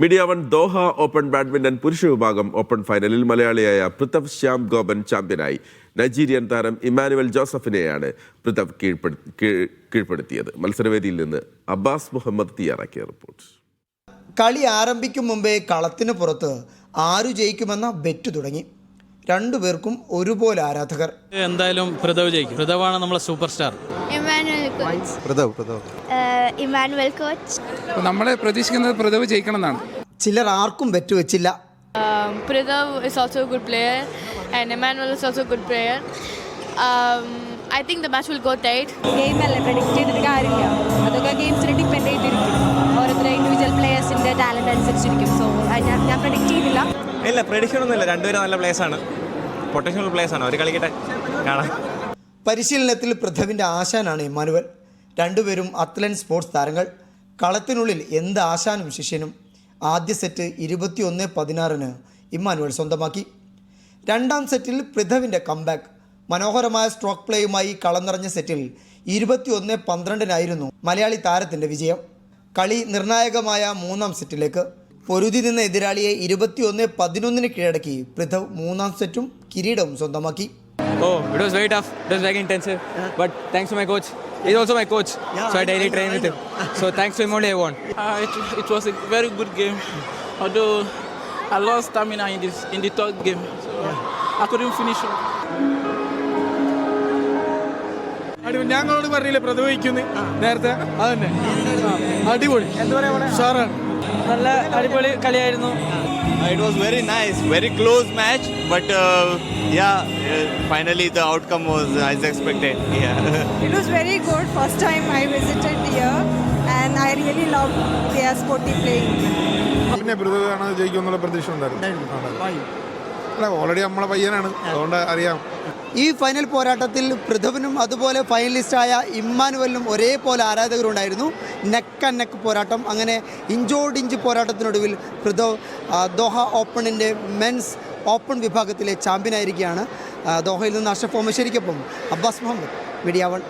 Media one Doha open badminton പുരുഷ വിഭാഗം open ഫൈനലിൽ മലയാളിയായ പൃഥവ് ശ്യാം ഗോപൻ ചാമ്പ്യനായി. നൈജീരിയൻ താരം ഇമ്മാനുവൽ ജോസഫിനെയാണ് പൃഥവ് കീഴ്പ്പെടുത്തിയത്. മത്സരവേദിയിൽ നിന്ന് അബ്ബാസ് മുഹമ്മദ് തയ്യാറാക്കിയ റിപ്പോർട്ട്. കളി ആരംഭിക്കും മുമ്പേ കളത്തിന് പുറത്ത് ആരു ജയിക്കുമെന്ന ബെറ്റ് തുടങ്ങി. രണ്ടുപേർക്കും ഒരുപോലെ ആരാധകർ. എന്തായാലും പൃഥവ് ജയിക്കും. പൃഥവാണ് നമ്മളെ സൂപ്പർ സ്റ്റാർ. Emmanuel coach. നമ്മളെ പ്രതീക്ഷിക്കുന്നത് പൃഥവ് ജയിക്കണം എന്നാണ്. ചിലർ ആർക്കും ബെറ്റ് വെച്ചില്ല. Pritham is also a good player and Emmanuel is also a good player. I think the match will go tight. Game അല്ലേ predict ചെയ്തിട്ട് കാര്യമില്ല. അതൊക്കെ ഗെയിംസിനെ ഡിപ്പെൻഡ് ചെയ്തിരിക്കും. ഓരോരുത്തരുടെ ഇൻഡിവിജ്വൽ പ്ലേയേഴ്സിന്റെ ടാലന്റ് അനുസരിച്ചിരിക്കും. സോ ഞാൻ പ്രഡിക്റ്റ് ചെയ്തില്ല. ഇല്ല, പ്രഡിക്ഷൻ ഒന്നുമില്ല. രണ്ടുപേരും നല്ല പ്ലേയേഴ്സ് ആണ്, പൊട്ടൻഷ്യൽ പ്ലേയേഴ്സ് ആണ്. അവർ കളിക്കട്ടെ, കാണാം. പരിശീലനത്തിൽ പൃഥവിൻ്റെ ആശാനാണ് ഇമ്മാനുവൽ. രണ്ടുപേരും അത്ലറ്റ് സ്പോർട്സ് താരങ്ങൾ. കളത്തിനുള്ളിൽ എന്ത് ആശാനും ശിഷ്യനും. ആദ്യ സെറ്റ് 21-16 ഇമ്മാനുവൽ സ്വന്തമാക്കി. രണ്ടാം സെറ്റിൽ പൃഥവിൻ്റെ കംബാക്ക്. മനോഹരമായ സ്ട്രോക്ക് പ്ലേയുമായി കളം നിറഞ്ഞ സെറ്റിൽ 21-12 മലയാളി താരത്തിൻ്റെ വിജയം. കളി നിർണായകമായ മൂന്നാം സെറ്റിലേക്ക്. പൊരുതി നിന്ന എതിരാളിയെ 21-11 കീഴടക്കി പൃഥവ് മൂന്നാം സെറ്റും കിരീടവും സ്വന്തമാക്കി. Oh, it was very tough. It was very intensive. But thanks to my coach. He's also my coach. So I daily train with him. So thanks to him only I won. It was a very good game. Although I lost stamina in the third game. So I couldn't finish it. ഞങ്ങളോട് പറഞ്ഞില്ലേ പൃഥവ് ജയിക്കുന്നു നേരത്തെ. അതന്നെ അടിപൊളി. സാറാണ്. നല്ല അടിപൊളി കളിയായിരുന്നു. It was very nice, very close match, but finally the outcome was as expected. It was very good. First time I visited here and I really loved their sporty playing. പിന്നെ പൃഥവ് ആണ് ജയിക്കുമെന്നുള്ള പ്രതീക്ഷ ഉണ്ടായിരുന്നു. ഓൾറെഡി നമ്മളെ പയ്യനാണ്, അതുകൊണ്ട് അറിയാം. ഈ final പോരാട്ടത്തിൽ പൃഥവിനും അതുപോലെ ഫൈനലിസ്റ്റായ ഇമ്മാനുവലിനും ഒരേപോലെ ആരാധകരുണ്ടായിരുന്നു. നെക്ക് ആൻഡ് നെക്ക് പോരാട്ടം. അങ്ങനെ ഇഞ്ചോടിഞ്ച് പോരാട്ടത്തിനൊടുവിൽ പൃഥവ് ദോഹ ഓപ്പണിൻ്റെ മെൻസ് ഓപ്പൺ വിഭാഗത്തിലെ ചാമ്പ്യനായിരിക്കുകയാണ്. ദോഹയിൽ നിന്ന് അഷ്റഫ് ഓമശ്ശേരിക്കൊപ്പം അബ്ബാസ് മുഹമ്മദ്, മീഡിയ വൺ.